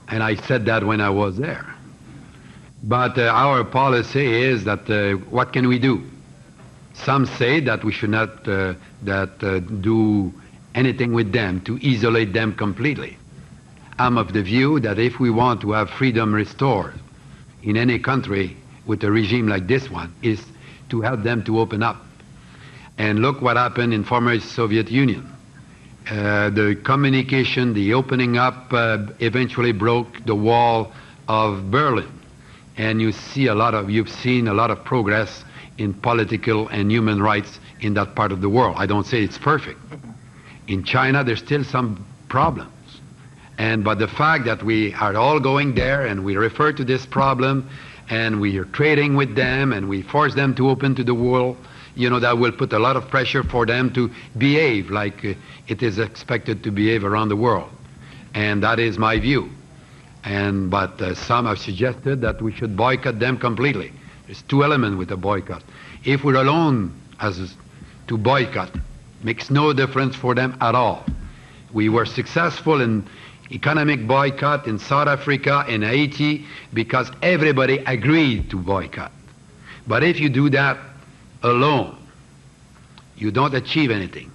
And I said that when I was there. But our policy is that what can we do? Some say that we should not do anything with them to isolate them completely. I'm of the view that if we want to have freedom restored in any country with a regime like this one, is to help them to open up. And look what happened in former Soviet Union. The communication, the opening up eventually broke the wall of Berlin. And you've seen a lot of progress in political and human rights in that part of the world. I don't say it's perfect. In China, there's still some problems. But the fact that we are all going there and we refer to this problem and we are trading with them and we force them to open to the world, you know, that will put a lot of pressure for them to behave like it is expected to behave around the world. And that is my view. But some have suggested that we should boycott them completely. There's two elements with a boycott. If we're alone to boycott, makes no difference for them at all. We were successful in economic boycott in South Africa and Haiti because everybody agreed to boycott. But if you do that alone, you don't achieve anything.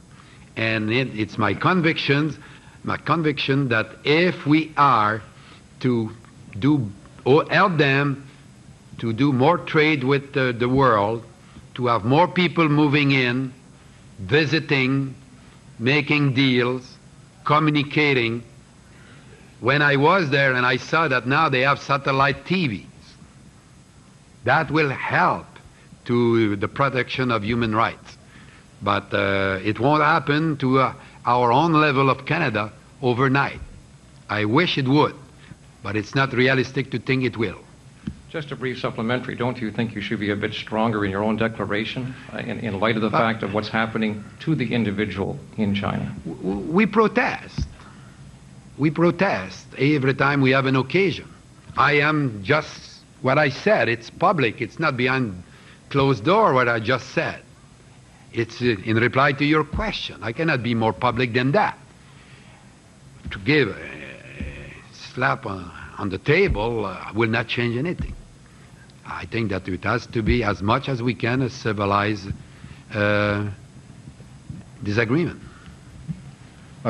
And it's my conviction that if we are to help them to do more trade with the world, to have more people moving in, visiting, making deals, communicating. When I was there and I saw that now they have satellite TVs, that will help to the protection of human rights. But it won't happen to our own level of Canada overnight. I wish it would, but it's not realistic to think it will. Just a brief supplementary. Don't you think you should be a bit stronger in your own declaration in light of the fact of what's happening to the individual in China? We protest. We protest every time we have an occasion. I am just what I said. It's public. It's not behind closed door what I just said. It's in reply to your question. I cannot be more public than that. To give a slap on the table will not change anything. I think that it has to be as much as we can a civilized disagreement.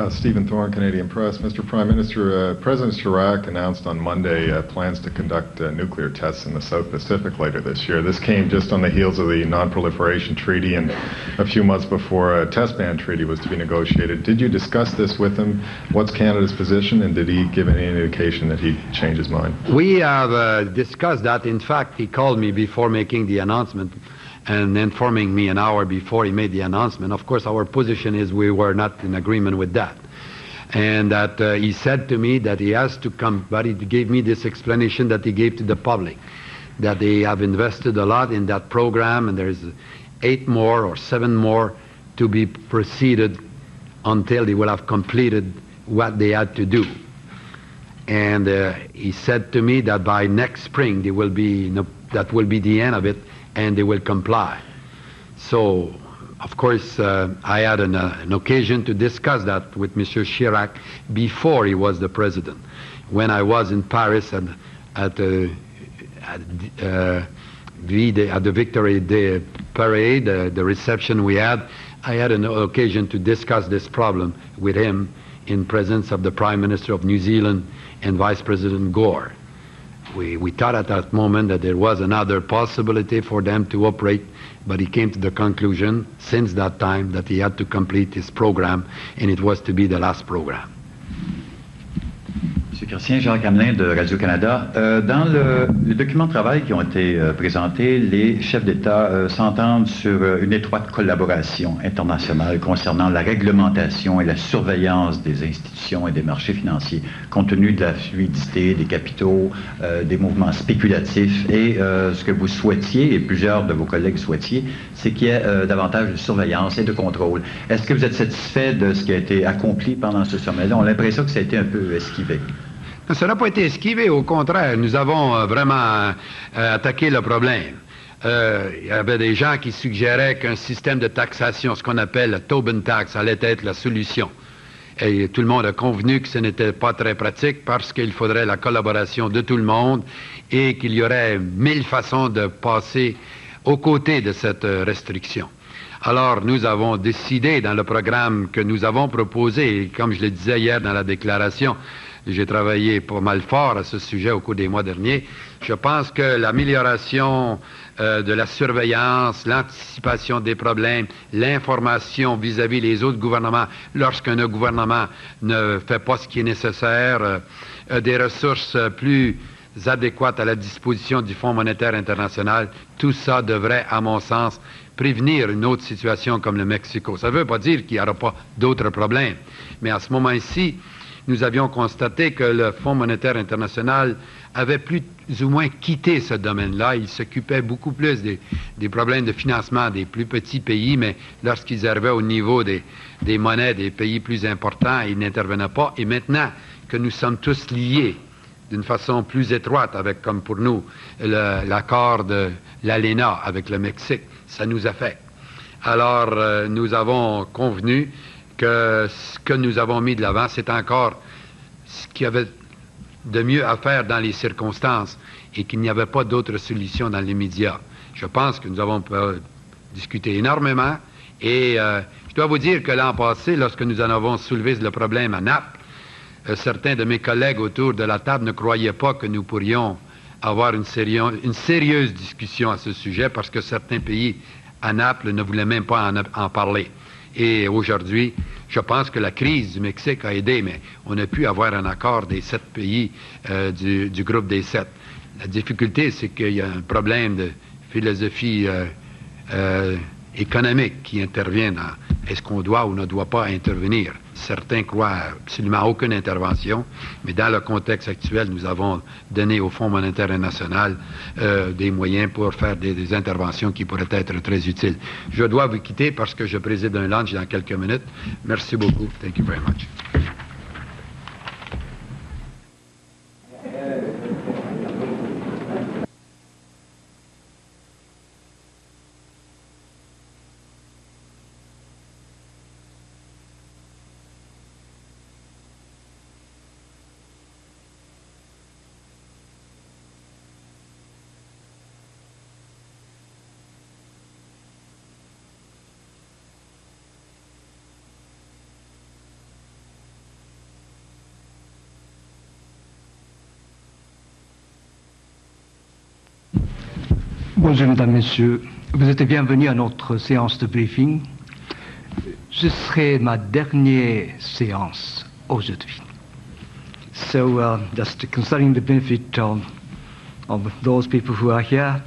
Stephen Thorne, Canadian Press. Mr. Prime Minister, President Chirac announced on Monday plans to conduct nuclear tests in the South Pacific later this year. This came just on the heels of the Non-Proliferation Treaty and a few months before a test ban treaty was to be negotiated. Did you discuss this with him? What's Canada's position, and did he give any indication that he'd change his mind? We have discussed that. In fact, he called me before making the announcement and informing me an hour before he made the announcement. Of course, our position is we were not in agreement with that. And that he said to me that he has to come, but he gave me this explanation that he gave to the public, that they have invested a lot in that program, and there's 8 more or 7 more to be proceeded until they will have completed what they had to do. And he said to me that by next spring, that will be the end of it, and they will comply. So, of course, I had an occasion to discuss that with Mr. Chirac before he was the president. When I was in Paris at the Victory Day parade, the reception we had, I had an occasion to discuss this problem with him in presence of the Prime Minister of New Zealand and Vice President Gore. We thought at that moment that there was another possibility for them to operate, but he came to the conclusion since that time that he had to complete his program, and it was to be the last program. Monsieur Christian, Jacques Hamelin de Radio-Canada. Dans les documents de travail qui ont été présentés, les chefs d'État s'entendent sur une étroite collaboration internationale concernant la réglementation et la surveillance des institutions et des marchés financiers, compte tenu de la fluidité des capitaux, des mouvements spéculatifs, et ce que vous souhaitiez, et plusieurs de vos collègues souhaitiez, c'est qu'il y ait davantage de surveillance et de contrôle. Est-ce que vous êtes satisfait de ce qui a été accompli pendant ce sommet-là? On a l'impression que ça a été un peu esquivé. Ça n'a pas été esquivé, au contraire, nous avons vraiment attaqué le problème. Il y avait des gens qui suggéraient qu'un système de taxation, ce qu'on appelle la Tobin tax, allait être la solution. Et tout le monde a convenu que ce n'était pas très pratique parce qu'il faudrait la collaboration de tout le monde et qu'il y aurait 1000 façons de passer aux côtés de cette restriction. Alors, nous avons décidé dans le programme que nous avons proposé, et comme je le disais hier dans la déclaration, j'ai travaillé pas mal fort à ce sujet au cours des mois derniers. Je pense que l'amélioration de la surveillance, l'anticipation des problèmes, l'information vis-à-vis les autres gouvernements, lorsqu'un gouvernement ne fait pas ce qui est nécessaire, des ressources plus adéquates à la disposition du Fonds monétaire international, tout ça devrait, à mon sens, prévenir une autre situation comme le Mexico. Ça ne veut pas dire qu'il n'y aura pas d'autres problèmes, mais à ce moment-ci, nous avions constaté que le Fonds monétaire international avait plus ou moins quitté ce domaine-là. Il s'occupait beaucoup plus des problèmes de financement des plus petits pays, mais lorsqu'ils arrivaient au niveau des monnaies des pays plus importants, ils n'intervenaient pas. Et maintenant que nous sommes tous liés d'une façon plus étroite avec, comme pour nous, l'accord de l'ALENA avec le Mexique, ça nous affecte. Alors, nous avons convenu que ce que nous avons mis de l'avant, c'est encore ce qu'il y avait de mieux à faire dans les circonstances et qu'il n'y avait pas d'autre solution dans les médias. Je pense que nous avons discuté énormément et je dois vous dire que l'an passé, lorsque nous en avons soulevé le problème à Naples, certains de mes collègues autour de la table ne croyaient pas que nous pourrions avoir une sérieuse discussion à ce sujet parce que certains pays à Naples ne voulaient même pas en parler. Et aujourd'hui, je pense que la crise du Mexique a aidé, mais on a pu avoir un accord des 7 pays du groupe des 7. La difficulté, c'est qu'il y a un problème de philosophie économique qui intervient dans est-ce qu'on doit ou ne doit pas intervenir. Certains croient absolument aucune intervention, mais dans le contexte actuel, nous avons donné au Fonds monétaire international des moyens pour faire des interventions qui pourraient être très utiles. Je dois vous quitter parce que je préside un lunch dans quelques minutes. Merci beaucoup. Thank you very much. Bonjour mesdames, messieurs. Vous êtes bienvenus à notre séance de briefing. Ce serait ma dernière séance aujourd'hui. So, just considering the benefit of those people who are here,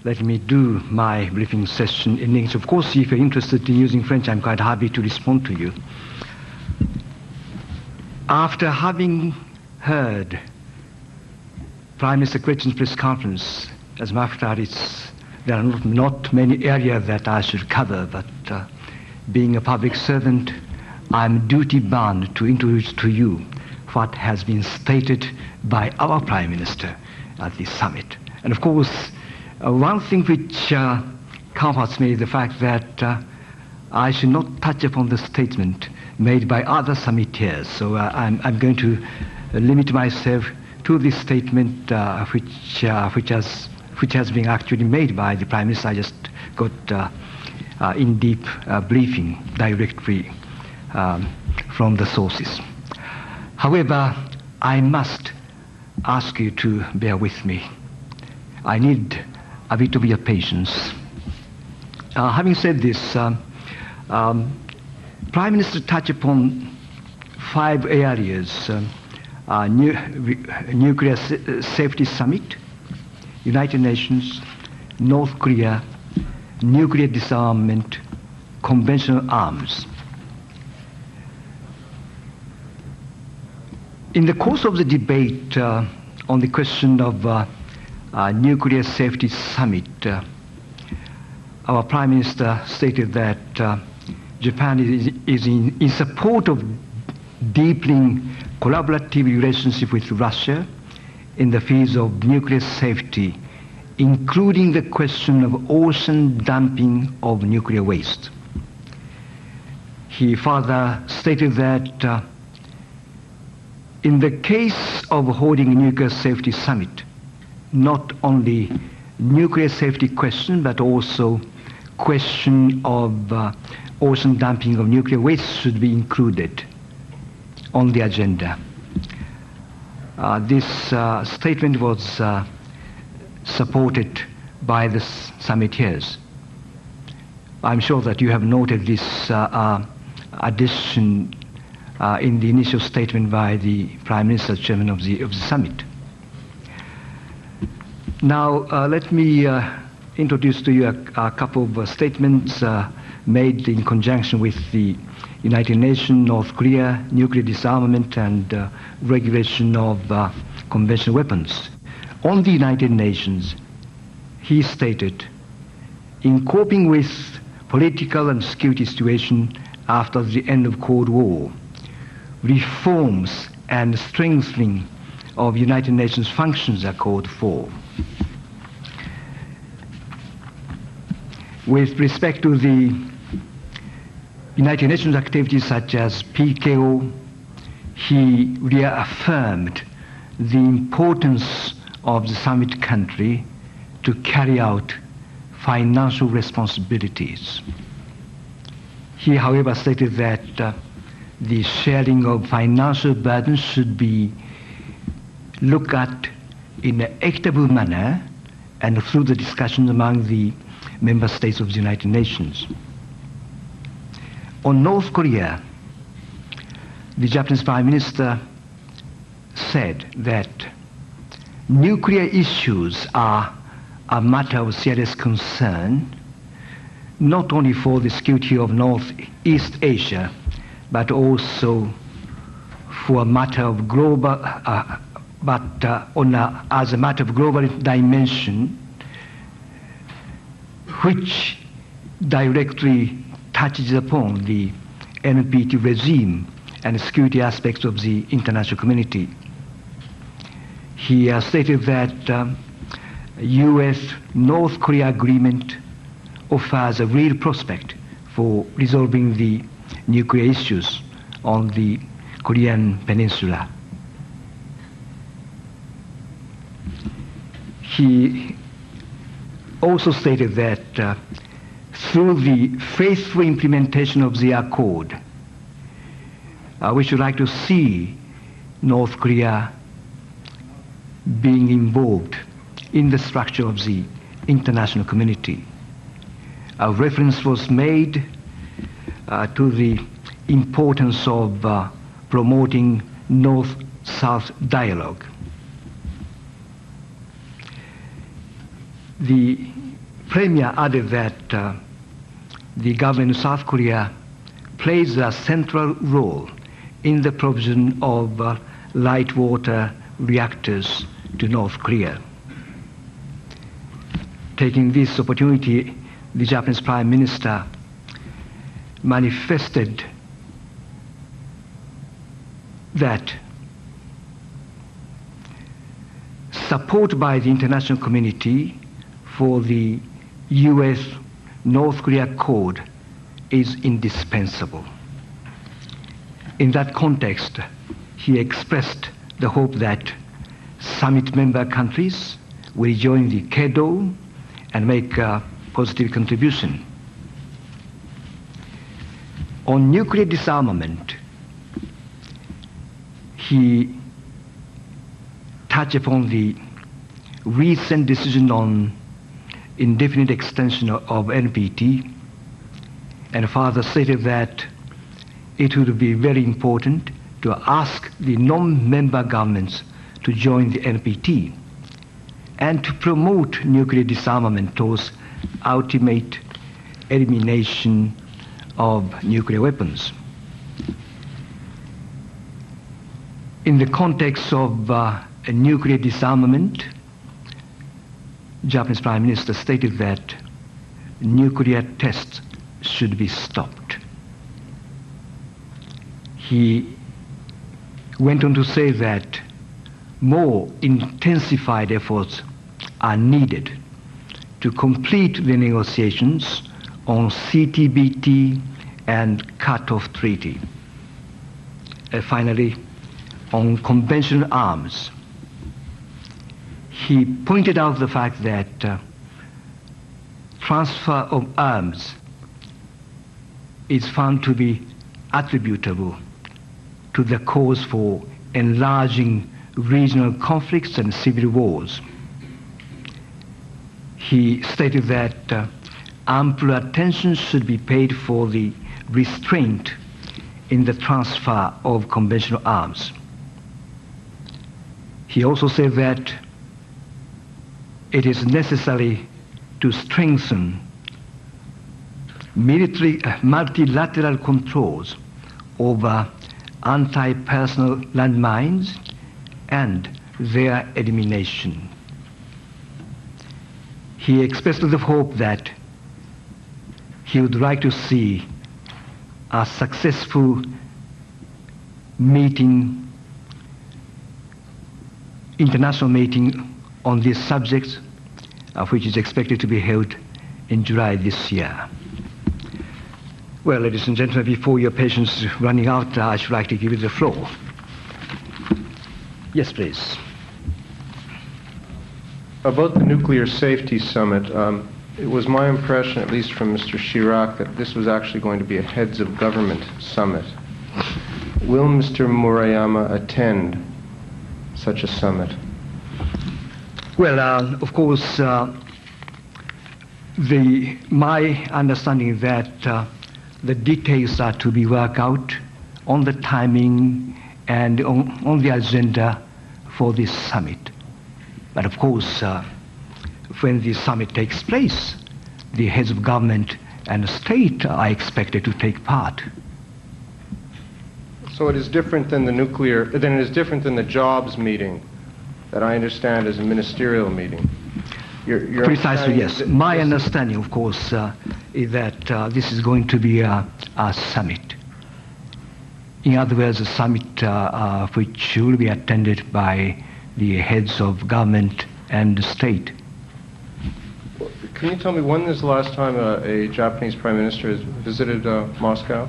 let me do my briefing session in English. Of course, if you're interested in using French, I'm quite happy to respond to you. After having heard Prime Minister Chrétien's press conference, as a matter of fact, there are not many areas that I should cover, but being a public servant, I'm duty-bound to introduce to you what has been stated by our Prime Minister at this summit. And of course, one thing which comforts me is the fact that I should not touch upon the statement made by other summiteers. So I'm going to limit myself to this statement which has been actually made by the Prime Minister. I just got in deep briefing directly from the sources. However, I must ask you to bear with me. I need a bit of your patience. Having said this, Prime Minister touched upon 5 areas: nuclear safety summit, United Nations, North Korea, nuclear disarmament, conventional arms. In the course of the debate on the question of nuclear safety summit, our Prime Minister stated that Japan is in support of deepening collaborative relationship with Russia in the fields of nuclear safety, including the question of ocean dumping of nuclear waste. He further stated that in the case of holding a nuclear safety summit, not only nuclear safety question, but also question of ocean dumping of nuclear waste should be included on the agenda. This statement was supported by the summiteers. I'm sure that you have noted this addition in the initial statement by the Prime Minister, Chairman of the summit. Now, let me introduce to you a couple of statements made in conjunction with the United Nations, North Korea, nuclear disarmament and regulation of conventional weapons. On the United Nations, he stated, in coping with political and security situation after the end of Cold War, reforms and strengthening of United Nations functions are called for. With respect to the United Nations activities such as PKO, he reaffirmed the importance of the summit country to carry out financial responsibilities. He, however, stated that the sharing of financial burden should be looked at in an equitable manner and through the discussion among the member states of the United Nations. On North Korea, the Japanese Prime Minister said that nuclear issues are a matter of serious concern, not only for the security of Northeast Asia, but also for a matter of global, as a matter of global dimension, which directly touches upon the NPT regime and security aspects of the international community. He stated that U.S.-North Korea agreement offers a real prospect for resolving the nuclear issues on the Korean Peninsula. He also stated that through the faithful implementation of the accord, we should like to see North Korea being involved in the structure of the international community. A reference was made to the importance of promoting North-South dialogue. The Premier added that the government of South Korea plays a central role in the provision of light water reactors to North Korea. Taking this opportunity, the Japanese Prime Minister manifested that support by the international community for the U.S.-North Korea Accord is indispensable. In that context, he expressed the hope that summit member countries will join the KEDO and make a positive contribution. On nuclear disarmament, he touched upon the recent decision on indefinite extension of NPT and further stated that it would be very important to ask the non-member governments to join the NPT and to promote nuclear disarmament towards ultimate elimination of nuclear weapons. In the context of nuclear disarmament, Japanese Prime Minister stated that nuclear tests should be stopped. He went on to say that more intensified efforts are needed to complete the negotiations on CTBT and cut-off treaty. Finally, on conventional arms, he pointed out the fact that transfer of arms is found to be attributable to the cause for enlarging regional conflicts and civil wars. He stated that ample attention should be paid for the restraint in the transfer of conventional arms. He also said that it is necessary to strengthen military multilateral controls over anti-personnel landmines and their elimination. He expressed the hope that he would like to see a successful meeting, international meeting on these subjects, which is expected to be held in July this year. Well, ladies and gentlemen, before your patience is running out, I should like to give you the floor. Yes, please. About the Nuclear Safety Summit, it was my impression, at least from Mr. Chirac, that this was actually going to be a heads of government summit. Will Mr. Murayama attend such a summit? Well, of course, my understanding is that the details are to be worked out on the timing and on the agenda for this summit. But of course, when the summit takes place, the heads of government and state are expected to take part. So it is different than the jobs meeting that I understand is a ministerial meeting. Precisely, yes. My understanding, of course, is that this is going to be a summit. In other words, a summit which will be attended by the heads of government and state. Can you tell me when is the last time a Japanese Prime Minister has visited Moscow?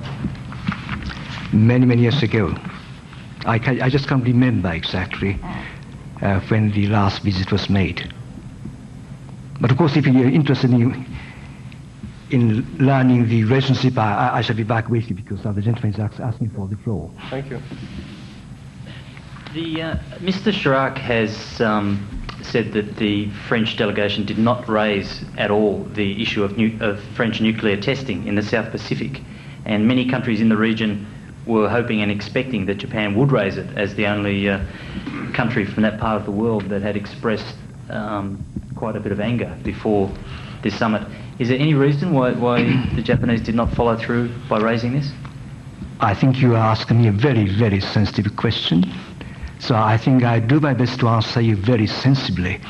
Many, many years ago. I just can't remember exactly when the last visit was made. But of course, if you're interested in learning the relationship, I shall be back with you because the gentleman is asking for the floor. Thank you. Mr. Chirac has said that the French delegation did not raise at all the issue of French nuclear testing in the South Pacific, and many countries in the region were hoping and expecting that Japan would raise it as the only country from that part of the world that had expressed quite a bit of anger before this summit. Is there any reason why the Japanese did not follow through by raising this? I think you are asking me a very, very sensitive question. So I think I do my best to answer you very sensibly.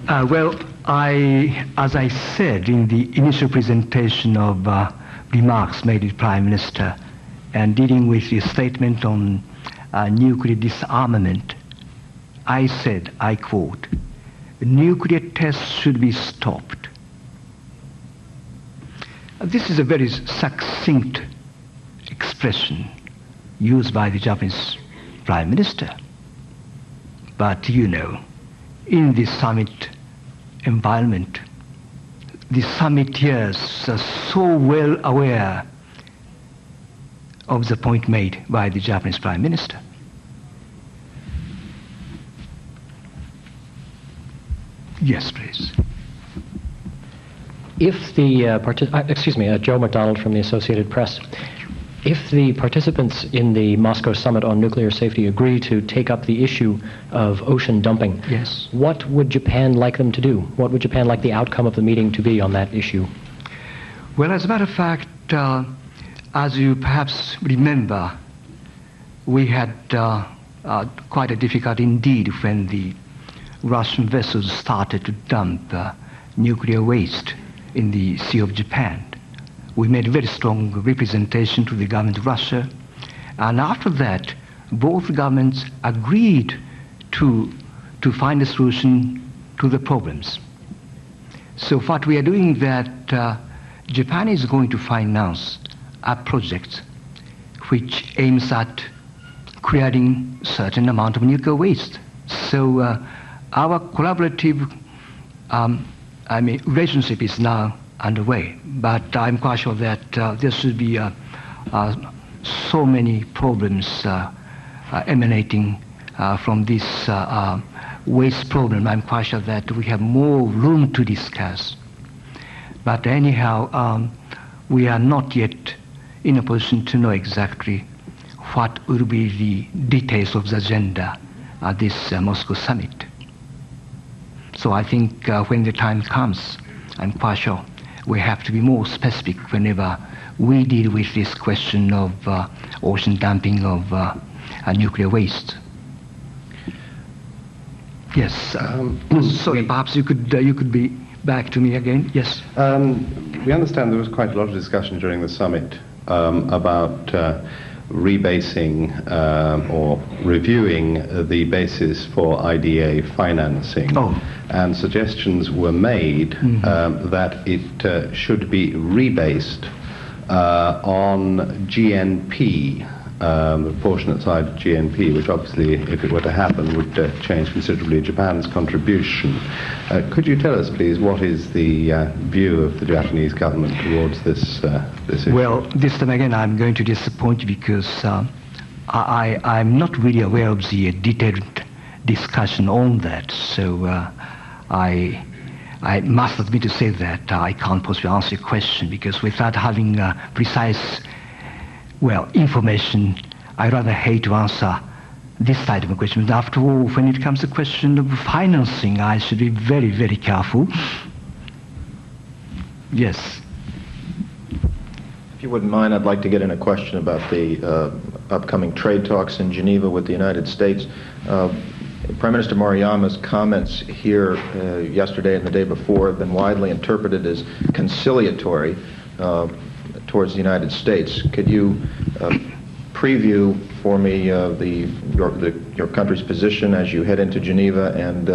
Well, as I said in the initial presentation of remarks made by the Prime Minister and dealing with the statement on nuclear disarmament, I said, I quote, "Nuclear tests should be stopped." This is a very succinct expression used by the Japanese Prime Minister. But you know, in the summit environment, the summiteers are so well aware of the point made by the Japanese Prime Minister. Yes, please. If the, Joe McDonald from the Associated Press. If the participants in the Moscow Summit on Nuclear Safety agree to take up the issue of ocean dumping, yes, what would Japan like them to do? What would Japan like the outcome of the meeting to be on that issue? Well, as a matter of fact, as you perhaps remember, we had quite a difficulty indeed when the Russian vessels started to dump nuclear waste in the Sea of Japan. We made a very strong representation to the government of Russia, and after that, both governments agreed to find a solution to the problems. So what we are doing that Japan is going to finance a project which aims at clearing certain amount of nuclear waste. So our collaborative relationship is now underway, but I'm quite sure that there should be so many problems emanating from this waste problem. I'm quite sure that we have more room to discuss. But anyhow, we are not yet in a position to know exactly what will be the details of the agenda at this Moscow summit. So I think when the time comes, I'm quite sure we have to be more specific whenever we deal with this question of ocean dumping of nuclear waste. Yes. Sorry, perhaps you could be back to me again. Yes. We understand there was quite a lot of discussion during the summit about rebasing or reviewing the basis for IDA financing. And suggestions were made that it should be rebased on GNP, the proportionate side of GNP, which obviously, if it were to happen, would change considerably Japan's contribution. Could you tell us, please, what is the view of the Japanese government towards this issue? Well, this time again, I'm going to disappoint you because I'm not really aware of the detailed discussion on that. So I must admit to say that I can't possibly answer your question, because without having precise, information, I rather hate to answer this side of the question. But after all, when it comes to the question of financing, I should be very, very careful. Yes. If you wouldn't mind, I'd like to get in a question about the upcoming trade talks in Geneva with the United States. Prime Minister Moriyama's comments here yesterday and the day before have been widely interpreted as conciliatory towards the United States. Could you preview for me your country's position as you head into Geneva, and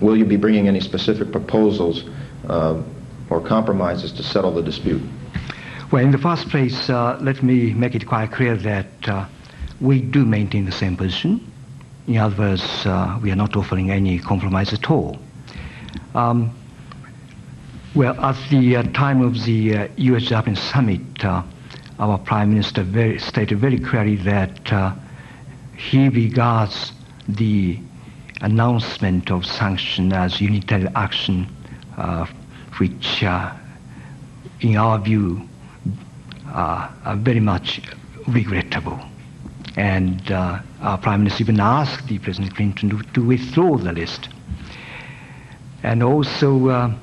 will you be bringing any specific proposals or compromises to settle the dispute? Well, in the first place, let me make it quite clear that we do maintain the same position. In other words, we are not offering any compromise at all. Well, at the time of the U.S.-Japan summit, our Prime Minister stated very clearly that he regards the announcement of sanction as unilateral action, which, in our view, are very much regrettable. And our Prime Minister even asked the President Clinton to withdraw the list. And also,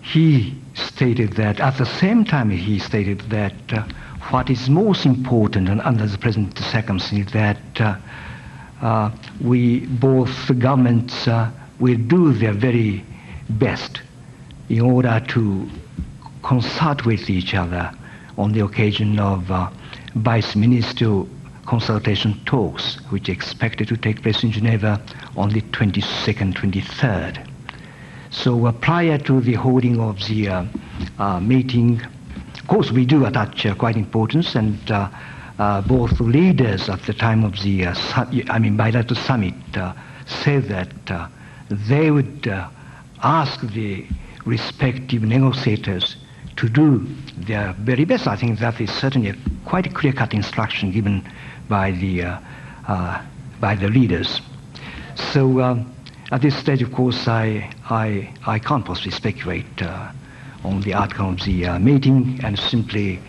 he stated that, at the same time he stated that what is most important and under the present circumstances that both governments will do their very best in order to consult with each other on the occasion of vice ministerial consultation talks, which are expected to take place in Geneva on the 22nd, 23rd. So prior to the holding of the meeting, of course we do attach quite importance, and both leaders at the time of the bilateral summit said that they would ask the respective negotiators to do their very best. I think that is certainly a quite clear-cut instruction given by the leaders. So at this stage, of course, I can't possibly speculate on the outcome of the meeting, and simply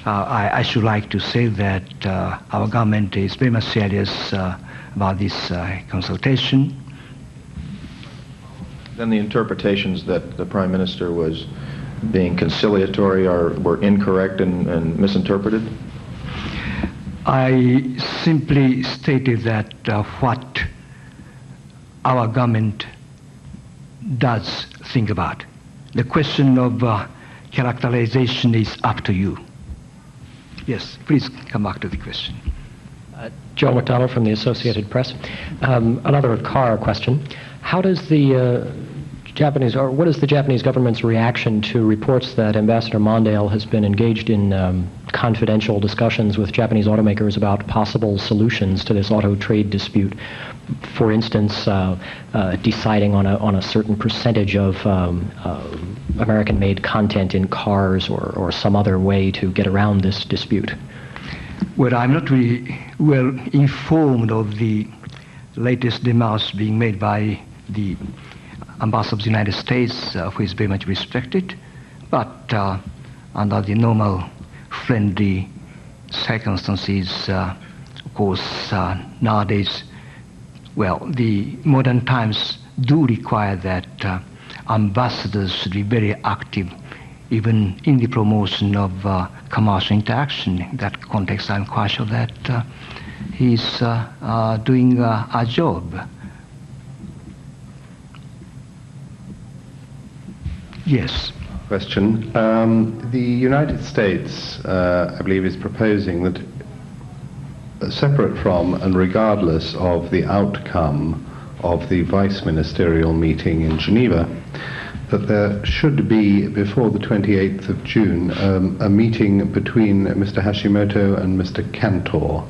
I should like to say that our government is very much serious about this consultation. Then the interpretations that the Prime Minister was being conciliatory were incorrect and misinterpreted? I simply stated that what our government does think about. The question of characterization is up to you. Yes, please come back to the question. Joe McDonald from the Associated Press. Another car question. How does the Japanese, or what is the Japanese government's reaction to reports that Ambassador Mondale has been engaged in confidential discussions with Japanese automakers about possible solutions to this auto trade dispute? For instance, deciding on a certain percentage of American-made content in cars, or some other way to get around this dispute? Well, I'm not really well informed of the latest demands being made by the Ambassador of the United States, who is very much respected, but under the normal friendly circumstances, of course, nowadays, well, the modern times do require that ambassadors should be very active, even in the promotion of commercial interaction. In that context, I'm quite sure that he's doing a job. Yes. Question. The United States, I believe, is proposing that, separate from and regardless of the outcome of the vice ministerial meeting in Geneva, that there should be, before the 28th of June, a meeting between Mr. Hashimoto and Mr. Cantor.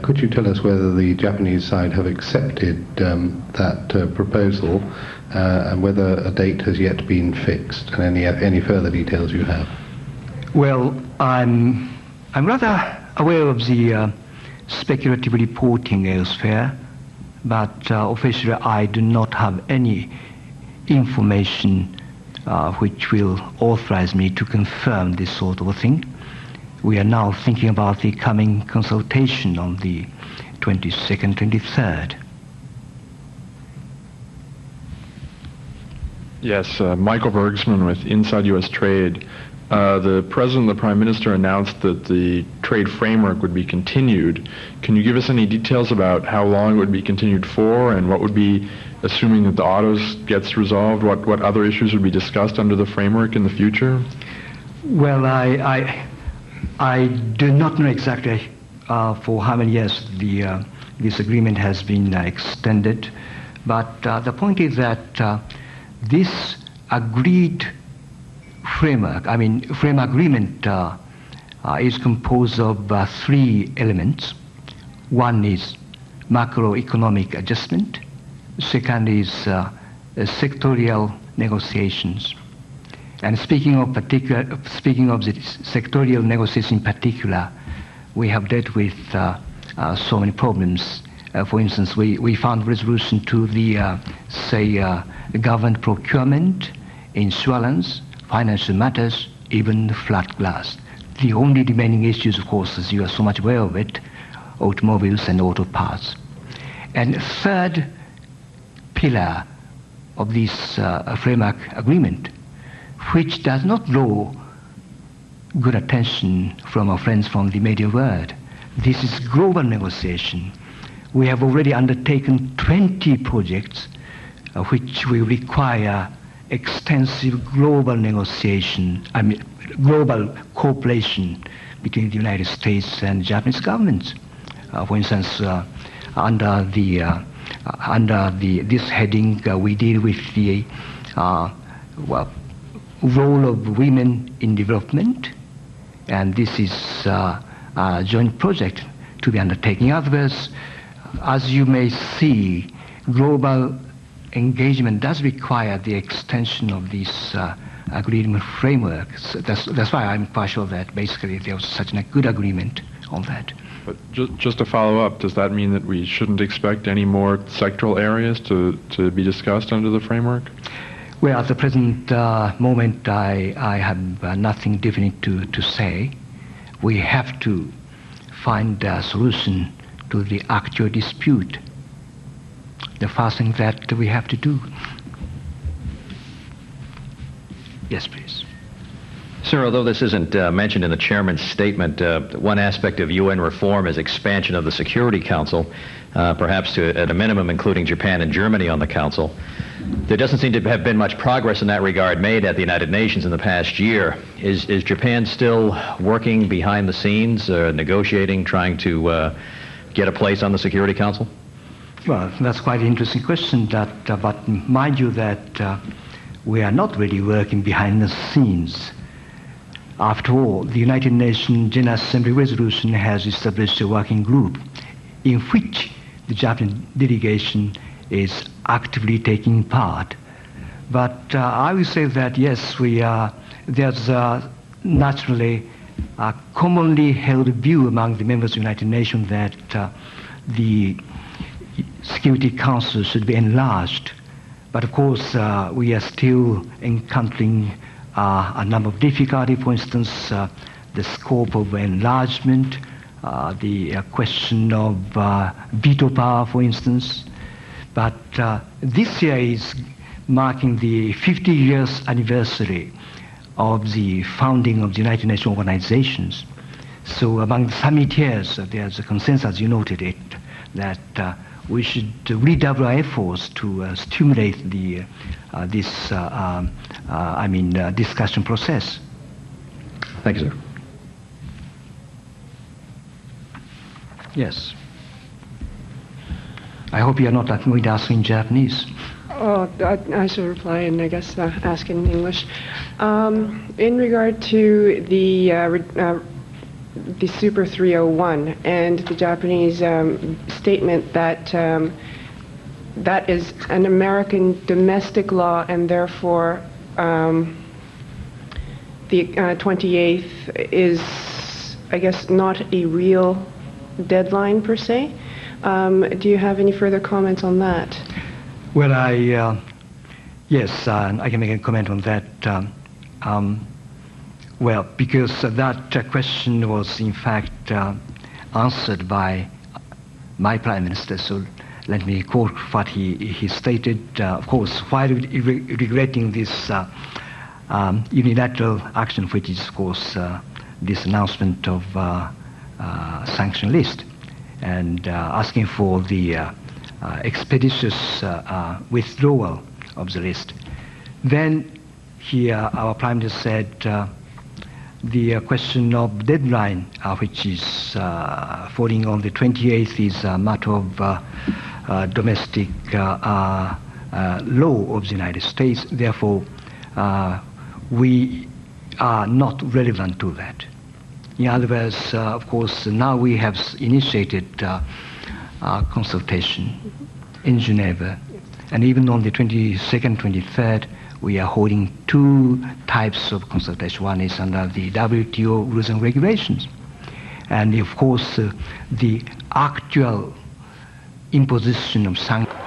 Could you tell us whether the Japanese side have accepted that proposal, and whether a date has yet been fixed, and any further details you have? Well, I'm rather aware of the speculative reporting elsewhere, but officially I do not have any information which will authorize me to confirm this sort of a thing. We are now thinking about the coming consultation on the 22nd, 23rd. Yes, Michael Bergsman with Inside U.S. Trade. The President and the Prime Minister announced that the trade framework would be continued. Can you give us any details about how long it would be continued for, and what would be, assuming that the autos gets resolved, what other issues would be discussed under the framework in the future? Well, I do not know exactly for how many years this agreement has been extended, but the point is that this agreed frame agreement is composed of three elements. One is macroeconomic adjustment. Second is sectorial negotiations. And speaking of the sectorial negotiations in particular, we have dealt with so many problems. For instance, we found resolution to the, government procurement, insurance, financial matters, even flat glass. The only remaining issues, of course, as you are so much aware of it, automobiles and auto parts. And third pillar of this framework agreement, which does not draw good attention from our friends from the media world. This is global negotiation. We have already undertaken 20 projects which will require extensive global negotiation, global cooperation between the United States and Japanese governments. For instance, under this heading, we deal with the role of women in development, and this is a joint project to be undertaken. In other words, as you may see, global engagement does require the extension of this agreement framework. So that's why I'm quite sure that basically there was such a good agreement on that. But just to follow up, does that mean that we shouldn't expect any more sectoral areas to be discussed under the framework? Well, at the present moment, I have nothing definite to say. We have to find a solution to the actual dispute. The first thing that we have to do. Yes, please. Sir, although this isn't mentioned in the chairman's statement, one aspect of UN reform is expansion of the Security Council, perhaps to, at a minimum, including Japan and Germany on the council. There doesn't seem to have been much progress in that regard made at the United Nations in the past year. Is Japan still working behind the scenes, negotiating, trying to get a place on the Security Council? Well, that's quite an interesting question. But mind you that we are not really working behind the scenes. After all, the United Nations General Assembly resolution has established a working group in which the Japanese delegation is actively taking part. But I will say that yes, there's naturally a commonly held view among the members of the United Nations that the Security Council should be enlarged. But of course, we are still encountering a number of difficulties. For instance, the scope of enlargement, the question of veto power, for instance. But this year is marking the 50 years anniversary of the founding of the United Nations organizations. So among the summiteers, there's a consensus, you noted it, that we should redouble our efforts to stimulate this discussion process. Thank you, sir. Yes. I hope you are not going to ask in Japanese. Oh, I should reply and I guess ask in English. In regard to the Super 301 and the Japanese statement that that is an American domestic law and therefore the 28th is, I guess, not a real deadline per se. Do you have any further comments on that? Well, yes, I can make a comment on that. Well, because that question was in fact answered by my Prime Minister, so let me quote what he stated. Of course, while regretting this unilateral action, which is, of course, this announcement of sanction list, and asking for the expeditious withdrawal of the list. Then our Prime Minister said the question of deadline, which is falling on the 28th, is a matter of domestic law of the United States. Therefore, we are not relevant to that. In other words, of course, now we have initiated consultation in Geneva, and even on the 22nd, 23rd, we are holding two types of consultation. One is under the WTO rules and regulations, and of course, the actual imposition of sanctions.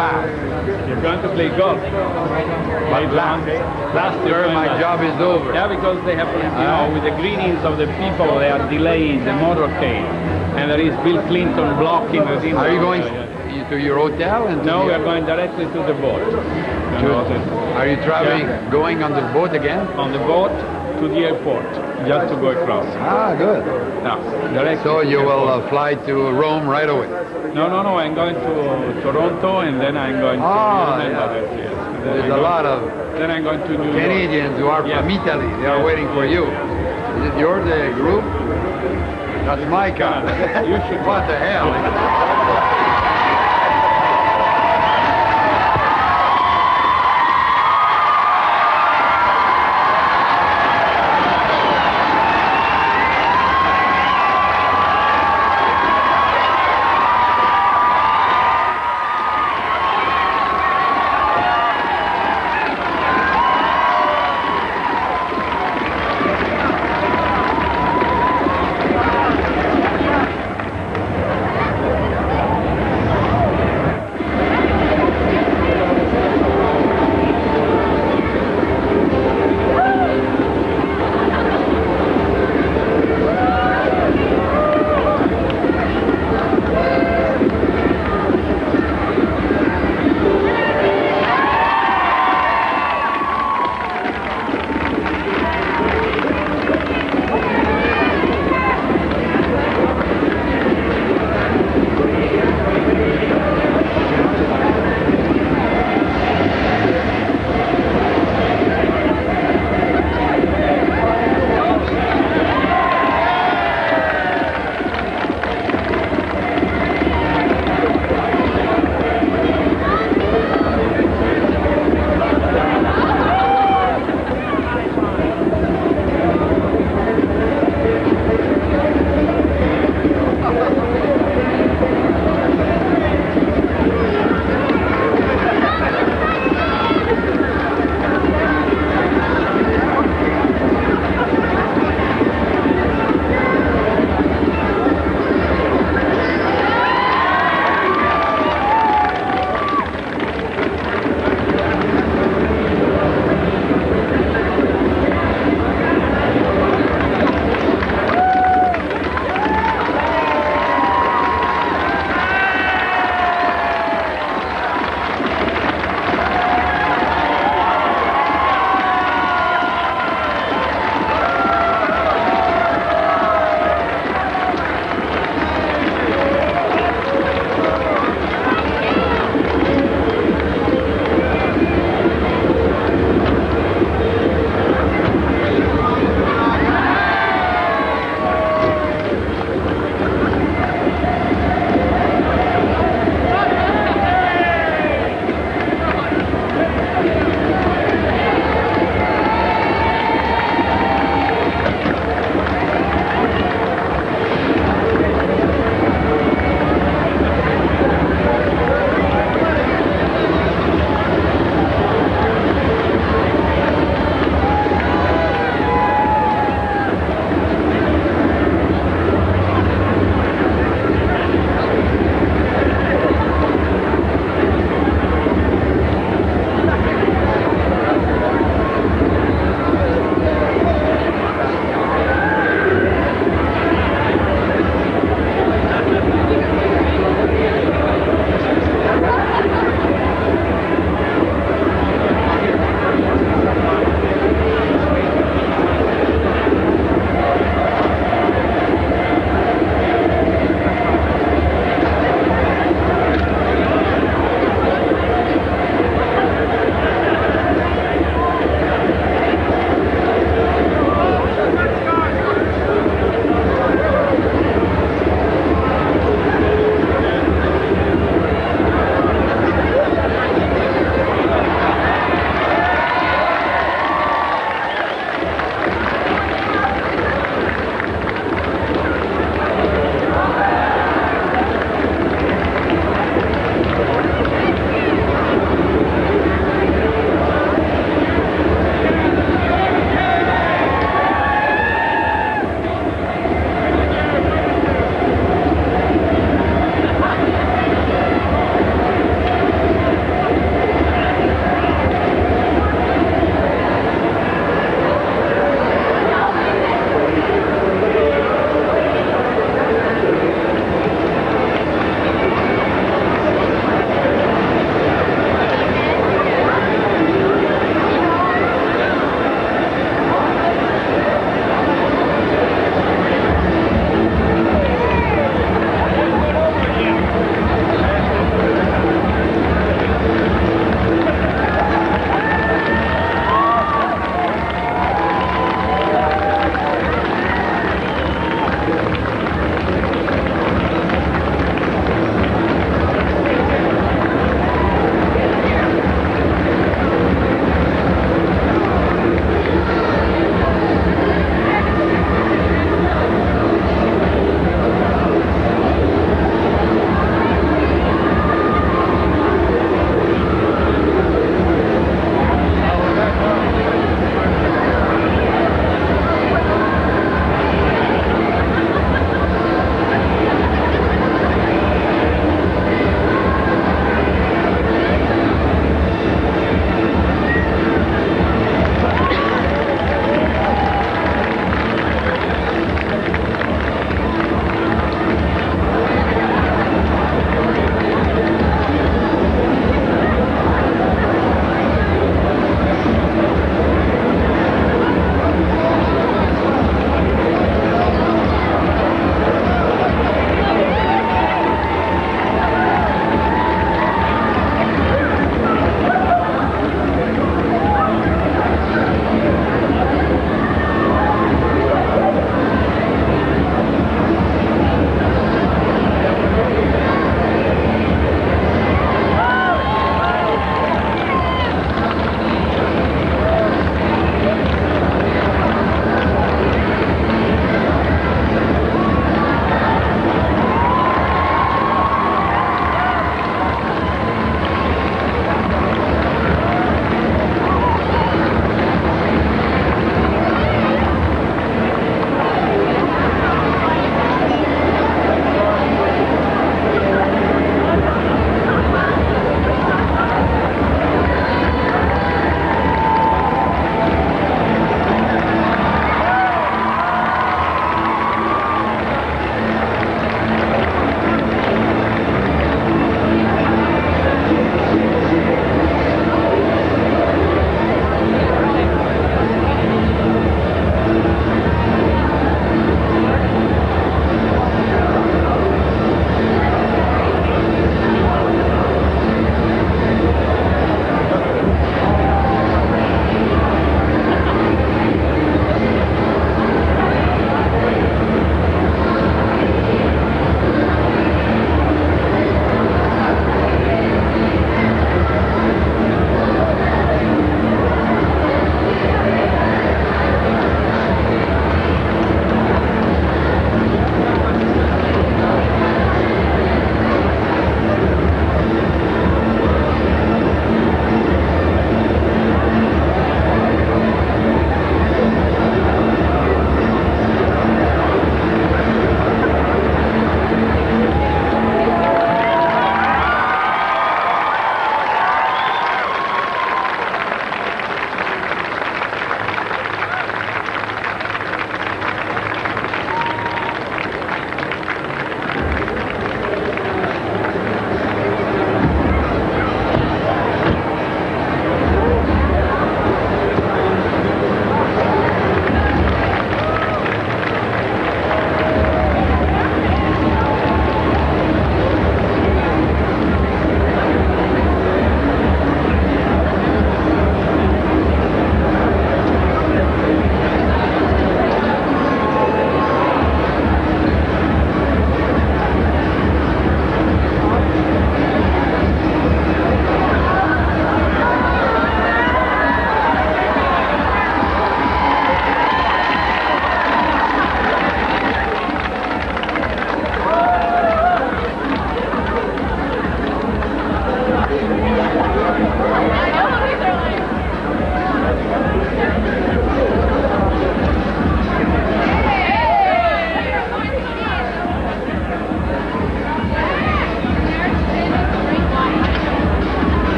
bass. You're going to play golf. But last year my job is over. Yeah, because they have, with the greetings of the people, they are delaying the motorcade. And there is Bill Clinton blocking the thing. Are you going to your hotel? No, we are going directly to the boat. Are you traveling, going on the boat again? On the boat to the airport, just to go across. Ah, good. No, directly. So you will fly to Rome right away? No, I'm going to Toronto, and then I'm going to... There's a lot of then I'm going to New Canadians who are from Italy. They are waiting for you. Is it your group? That's my car. You should. What the hell?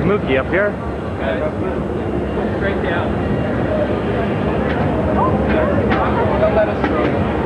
Mookie up here. Straight down. Don't let us through.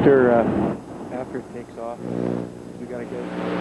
After it takes off, we got to get...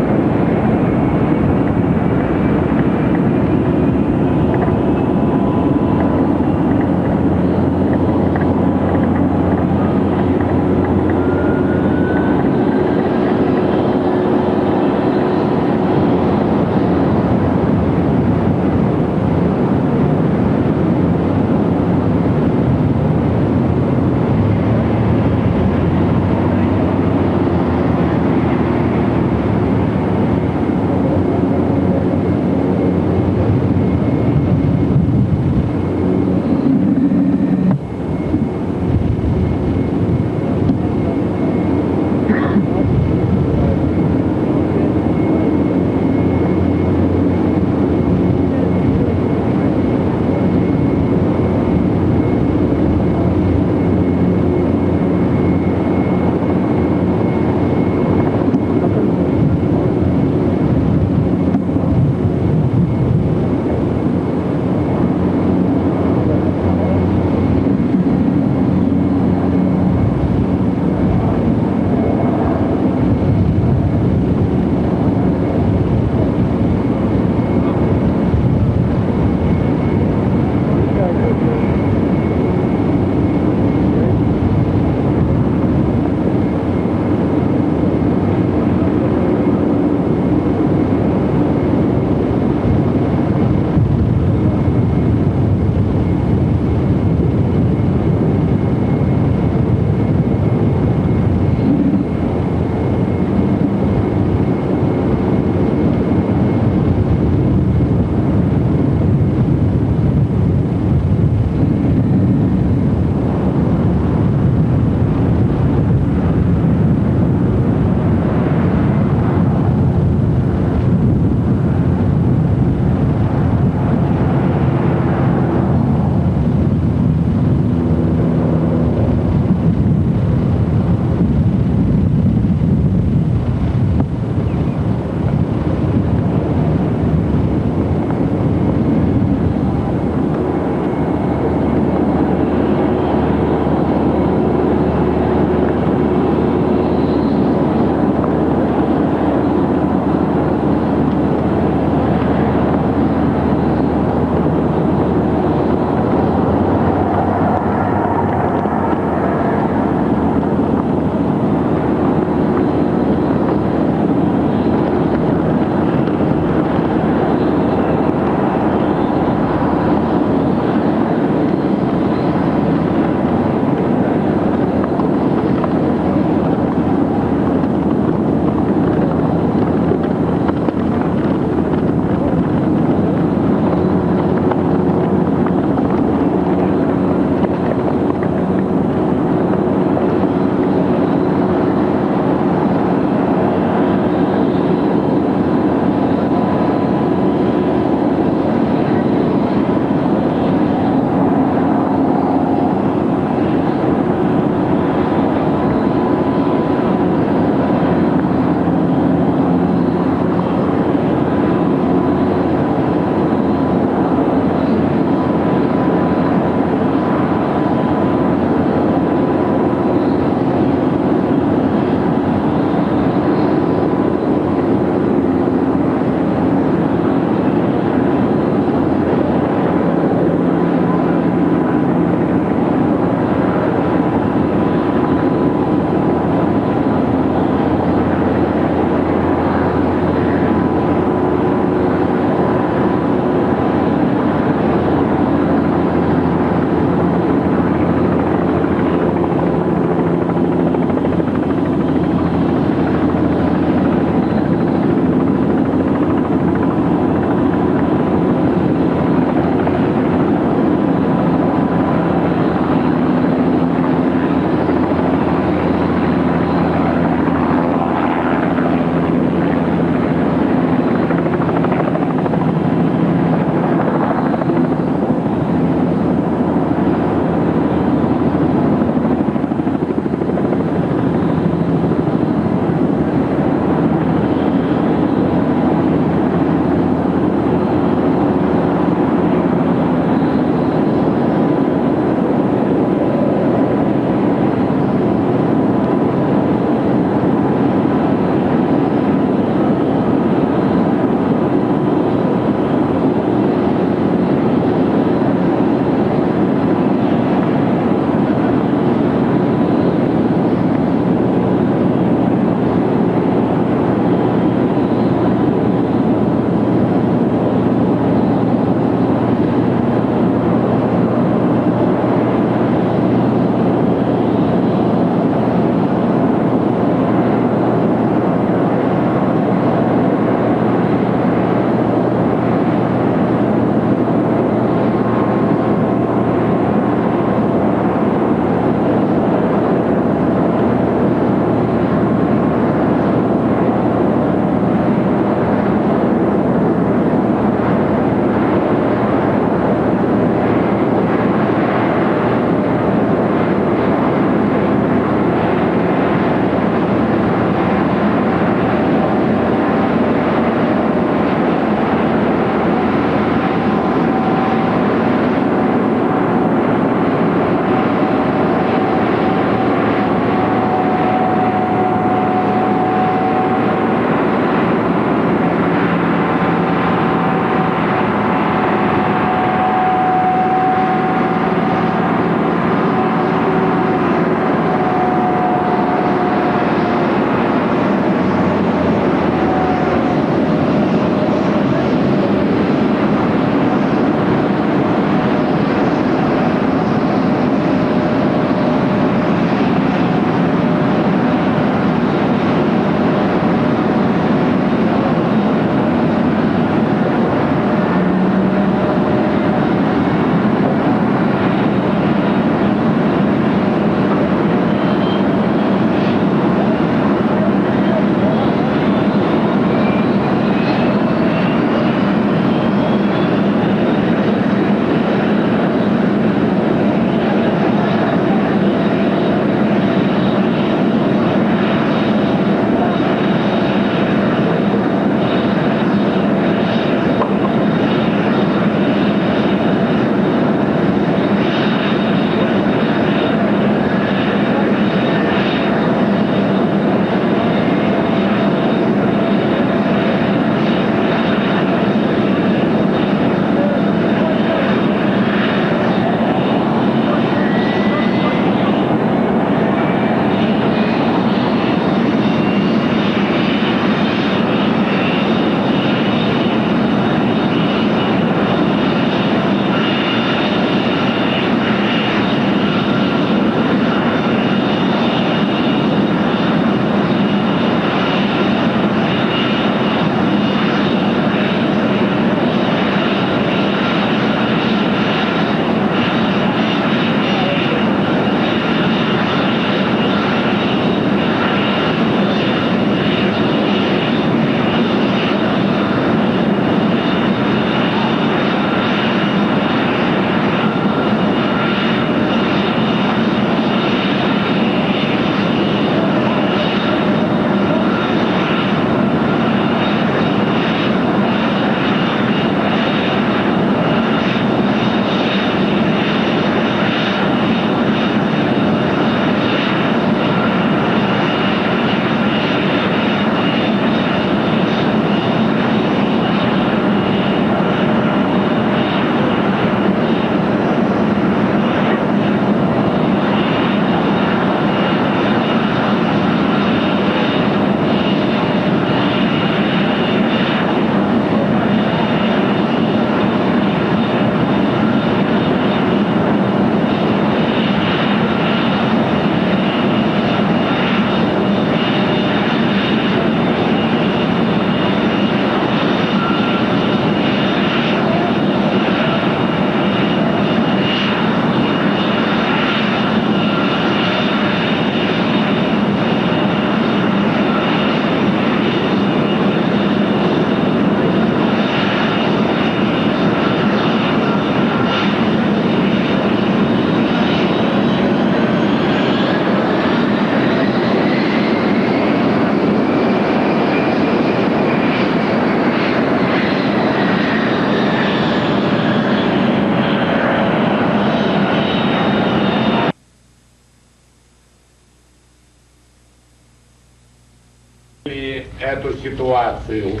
ситуацию,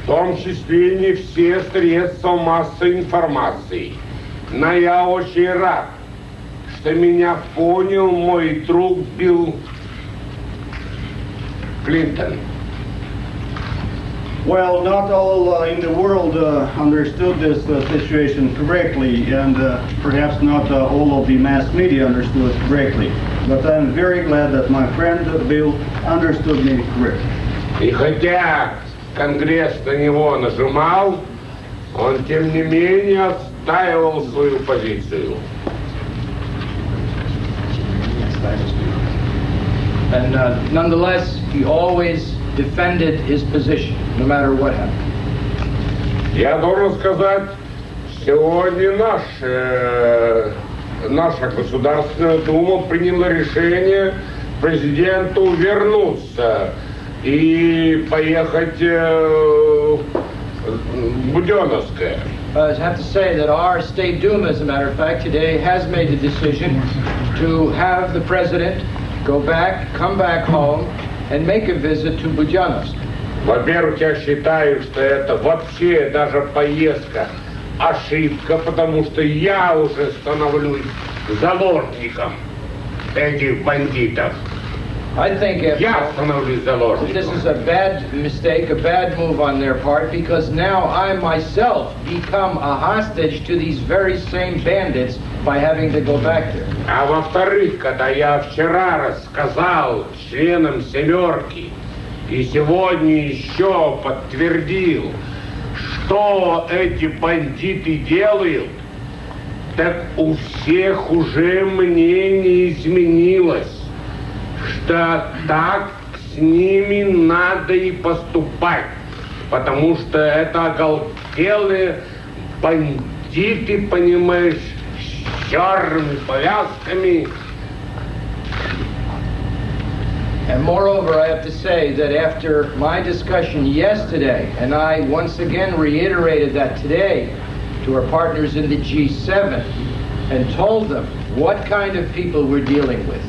в том числе не все средства массовой информации. Но я очень рад, что меня понял мой друг Билл Клинтон. Well, not all in the world understood this situation correctly, and perhaps not all of the mass media understood correctly. But I'm very glad that my friend Bill understood me correctly. И хотя Конгресс на него нажимал, он тем не менее отстаивал свою позицию. And nonetheless, he always defended his position, no matter what happened. Я должен сказать, сегодня наша Государственная Дума приняла решение президенту вернуться и поехать в Буденновское. I have to say that our State Duma, as a matter of fact, today has made the decision to have the president go back, come back home, and make a visit to Budyannovsk. Во-первых, я считаю, что это вообще даже поездка ошибка, потому что я уже становлюсь заложником этих бандитов. I think я становлюсь заложником. This is a bad mistake, a bad move on their part, because now I myself become a hostage to these very same bandits by having to go back there. А во-вторых, когда я вчера рассказал членам «семерки» и сегодня еще подтвердил, что эти бандиты делают, так у всех уже мнение изменилось, что так с ними надо и поступать, потому что это оголтелые бандиты, понимаешь, с черными повязками. And moreover, I have to say that after my discussion yesterday, and I once again reiterated that today to our partners in the G7, and told them what kind of people we're dealing with,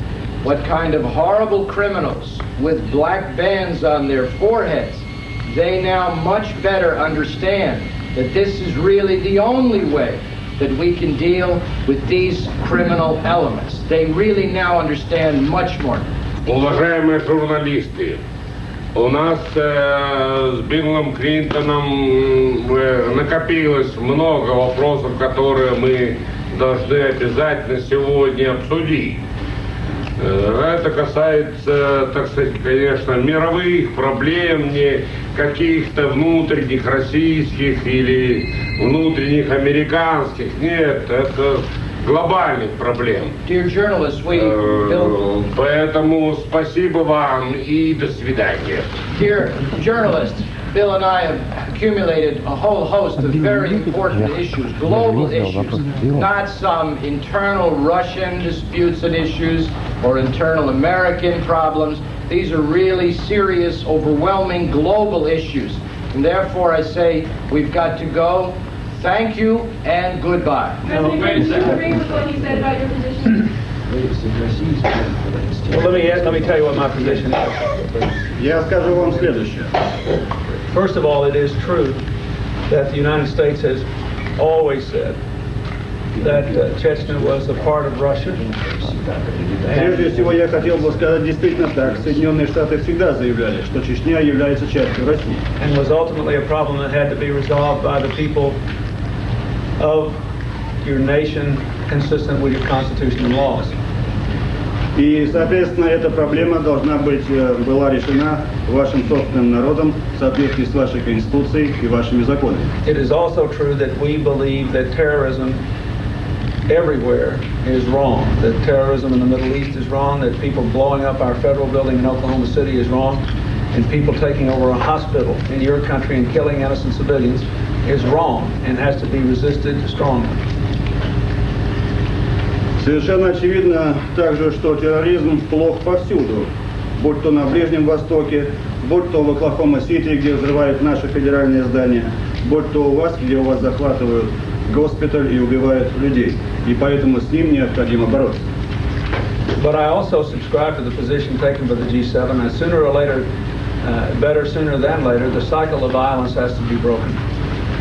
what kind of horrible criminals with black bands on their foreheads, they now much better understand that this is really the only way that we can deal with these criminal elements. They really now understand much more. Уважаемые журналисты, у нас с Биллом Клинтоном накопилось много вопросов, которые мы должны обязательно сегодня обсудить. Это касается, так сказать, конечно, мировых проблем, не каких-то внутренних российских или внутренних американских. Нет, это глобальных проблем. Поэтому спасибо вам и до свидания. Dear journalists, Bill and I have accumulated a whole host of very important issues, global issues, not some internal Russian disputes and issues or internal American problems. These are really serious, overwhelming global issues. And therefore I say we've got to go. Thank you and goodbye. President, do you agree with what he said about your position? Well, let me tell you what my position is. Я скажу вам следующее. First of all, it is true that the United States has always said that Chechnya was a part of Russia. Прежде всего, я хотел бы сказать действительно так. Соединенные Штаты всегда заявляли, что Чечня является частью России. And was ultimately a problem that had to be resolved by the people of your nation, consistent with your constitution and laws. И, соответственно, эта проблема должна быть, была решена вашим собственным народом в соответствии с вашей конституцией и вашими законами. It is also true that we believe that terrorism everywhere is wrong, that terrorism in the Middle East is wrong, that people blowing up our federal building in Oklahoma City is wrong, and people taking over a hospital in your country and killing innocent civilians is wrong and has to be resisted strongly. Совершенно очевидно также, что терроризм плох повсюду, будь то на Ближнем Востоке, будь то в Оклахома-Сити, где взрывают наши федеральные здания, будь то у вас, где у вас захватывают госпиталь и убивают людей. И поэтому с ним необходимо бороться. But I also subscribe to the position taken by the G7 that sooner or later better sooner than later. The cycle of violence has to be broken.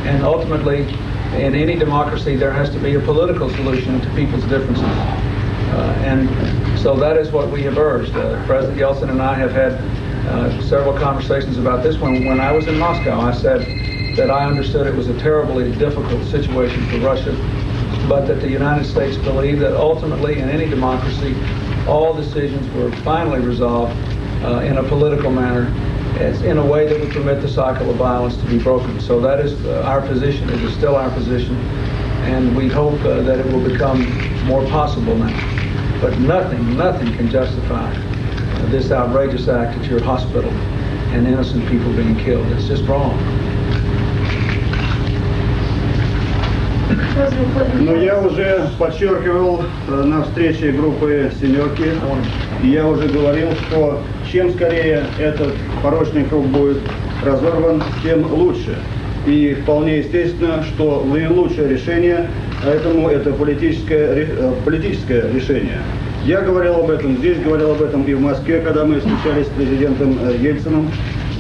And ultimately, in any democracy, there has to be a political solution to people's differences. And so that is what we have urged. President Yeltsin and I have had several conversations about this. When I was in Moscow, I said that I understood it was a terribly difficult situation for Russia, but that the United States believed that ultimately, in any democracy, all decisions were finally resolved in a political manner, in a way that would permit the cycle of violence to be broken. So that is our position. It is still our position, and we hope that it will become more possible now. But nothing can justify this outrageous act at your hospital and innocent people being killed. It's just wrong. Но я уже подчеркивал на встрече группы «семерки», и я уже говорил, что чем скорее этот порочный круг будет разорван, тем лучше. И вполне естественно, что наилучшее решение этому это политическое решение. Я говорил об этом здесь, говорил об этом и в Москве, когда мы встречались с президентом Ельциным,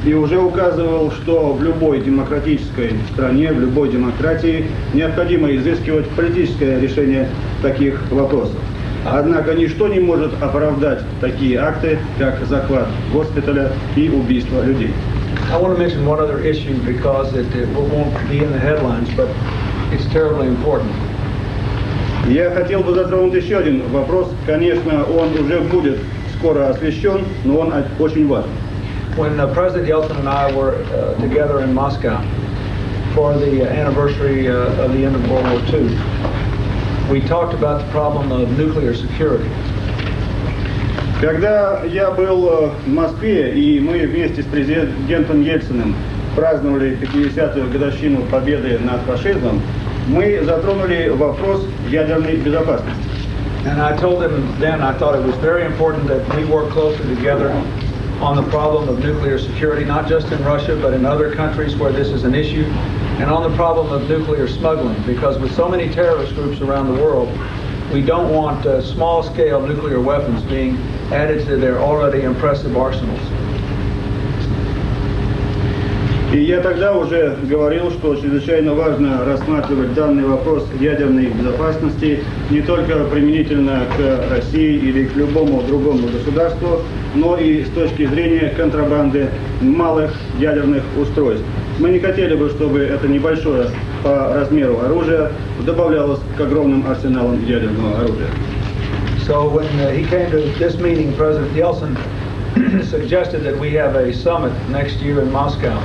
и уже указывал, что в любой демократической стране, в любой демократии необходимо изыскивать политическое решение таких вопросов. Однако ничто не может оправдать такие акты, как захват госпиталя и убийство людей. I want to mention one other issue because it won't be in the headlines, but it's terribly important. Я хотел бы затронуть еще один вопрос. Конечно, он уже будет скоро освещен, но он очень важен. When President Yeltsin and I were together in Moscow for the anniversary of the end of World War II, we talked about the problem of nuclear security. Когда я был в Москве, и мы вместе с президентом Ельциным праздновали 50-ю годовщину победы над фашизмом, мы затронули вопрос ядерной безопасности. And I told him then I thought it was very important that we work closely together on the problem of nuclear security, not just in Russia, but in other countries where this is an issue, and on the problem of nuclear smuggling, because with so many terrorist groups around the world, we don't want small-scale nuclear weapons being added to their already impressive arsenals. И я тогда уже говорил, что чрезвычайно важно рассматривать данный вопрос ядерной безопасности не только применительно к России или к любому другому государству, но и с точки зрения контрабанды малых ядерных устройств. Мы не хотели бы, чтобы это небольшое по размеру оружие добавлялось к огромным арсеналам ядерного оружия. So when he came to this meeting, President Yeltsin suggested that we have a summit next year in Moscow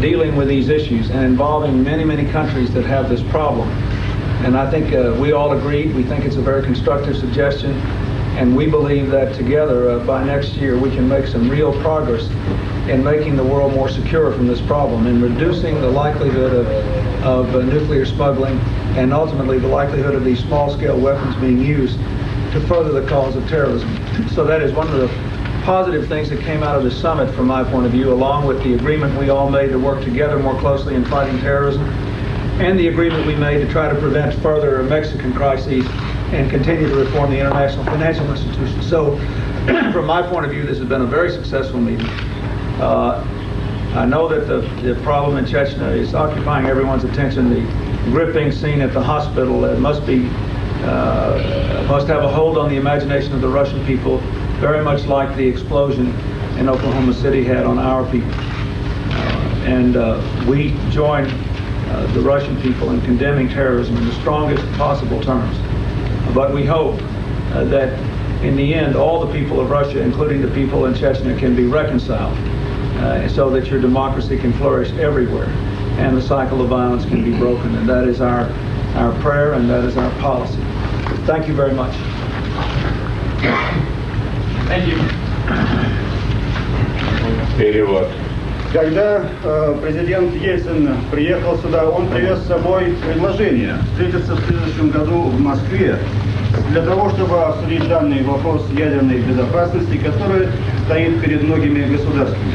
dealing with these issues and involving many countries that have this problem. And I think we all agreed. We think it's a very constructive suggestion, and we believe that together by next year we can make some real progress in making the world more secure from this problem and reducing the likelihood of nuclear smuggling and ultimately the likelihood of these small-scale weapons being used to further the cause of terrorism. So that is one of the positive things that came out of the summit from my point of view, along with the agreement we all made to work together more closely in fighting terrorism, and the agreement we made to try to prevent further Mexican crises and continue to reform the international financial institutions. So from my point of view, this has been a very successful meeting. I know that the problem in Chechnya is occupying everyone's attention. The gripping scene at the hospital must have a hold on the imagination of the Russian people, very much like the explosion in Oklahoma City had on our people. And we join the Russian people in condemning terrorism in the strongest possible terms. But we hope that in the end, all the people of Russia, including the people in Chechnya, can be reconciled so that your democracy can flourish everywhere and the cycle of violence can be broken. And that is our prayer and that is our policy. Thank you very much. Thank you. Перевод. Когда президент Ельцин приехал сюда, он привез с собой предложение встретиться в следующем году в Москве для того, чтобы обсудить данный вопрос ядерной безопасности, который стоит перед многими государствами.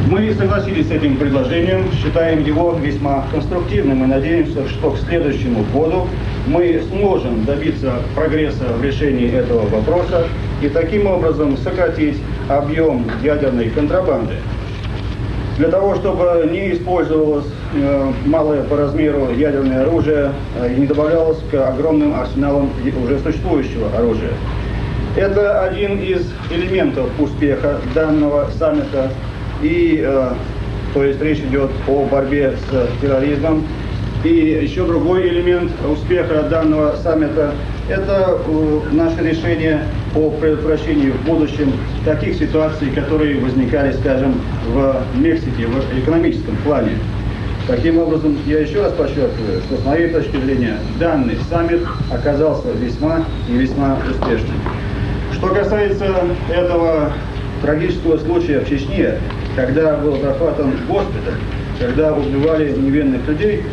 Мы согласились с этим предложением, считаем его весьма конструктивным и надеемся, что к следующему году мы сможем добиться прогресса в решении этого вопроса и таким образом сократить объем ядерной контрабанды. Для того, чтобы не использовалось малое по размеру ядерное оружие и не добавлялось к огромным арсеналам уже существующего оружия. Это один из элементов успеха данного саммита, и то есть речь идет о борьбе с терроризмом. И еще другой элемент успеха данного саммита – это наше решение по предотвращению в будущем таких ситуаций, которые возникали, скажем, в Мексике в экономическом плане. Таким образом, я еще раз подчеркиваю, что с моей точки зрения данный саммит оказался весьма и весьма успешным. Что касается этого трагического случая в Чечне, когда был захватан госпиталь, когда убивали невинных людей,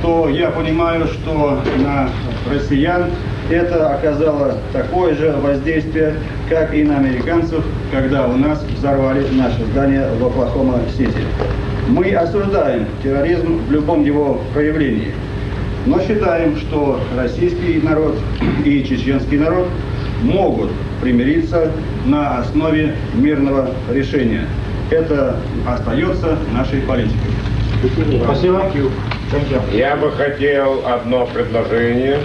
то я понимаю, что на россиян это оказало такое же воздействие, как и на американцев, когда у нас взорвали наше здание в Оклахома-Сити. Мы осуждаем терроризм в любом его проявлении, но считаем, что российский народ и чеченский народ могут примириться на основе мирного решения. Это остается нашей политикой. Спасибо. Я бы хотел одно предложение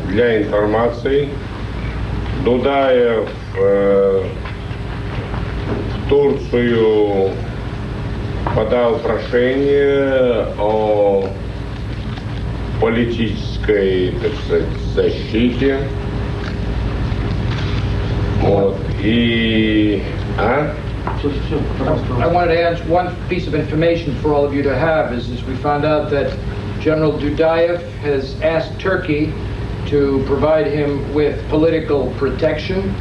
для информации. Дудаев в Турцию подал прошение о политической, так сказать, защите. Вот. И... I wanted to add one piece of information for all of you to have is we found out that General Dudayev has asked Turkey to provide him with political protection.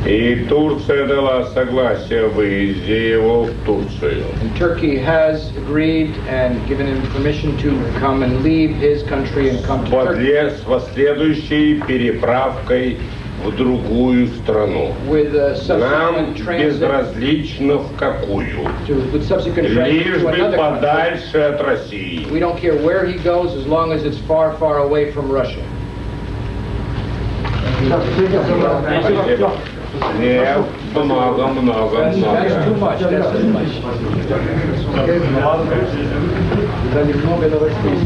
И Турция дала согласие о выезде его в Турцию. And Turkey has agreed and given him permission to come and leave his country and come to Turkey. С последующей переправкой в другую страну. Нам безразлично в какую. Лишь бы подальше от России. We don't care where he goes as long as it's far, far away from Russia. Нет, много. That's too much. That's too much. Немного новостей.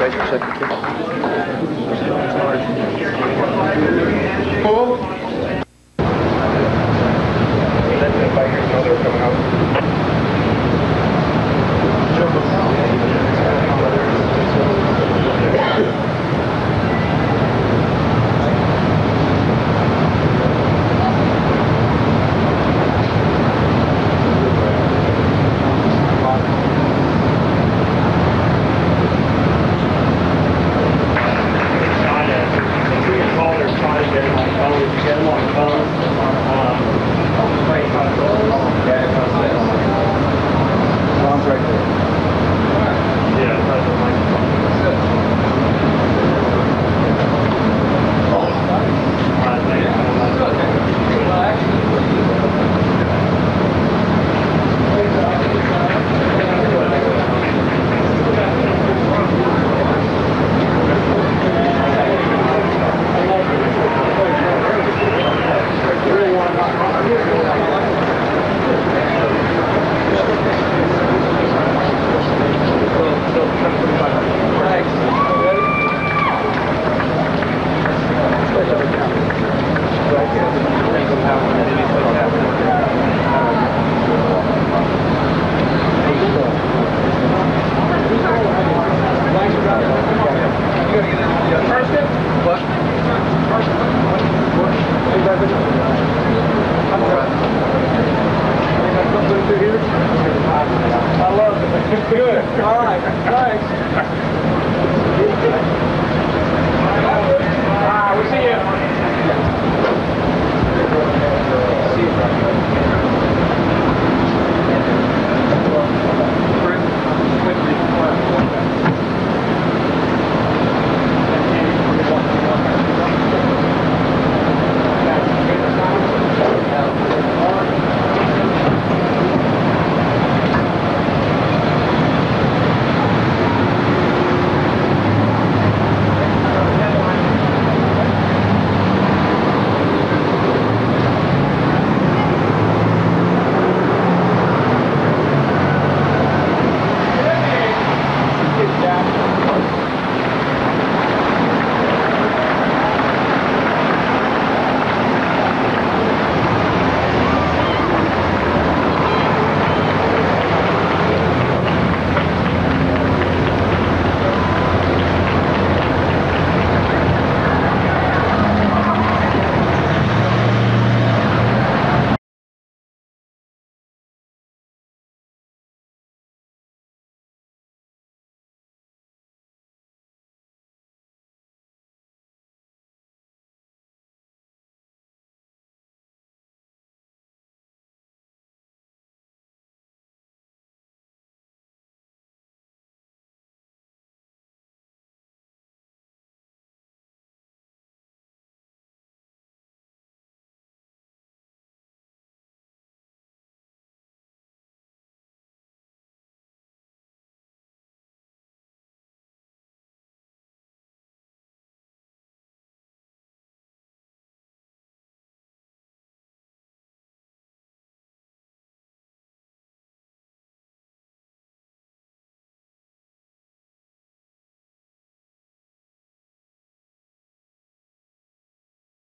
Vice Secretary.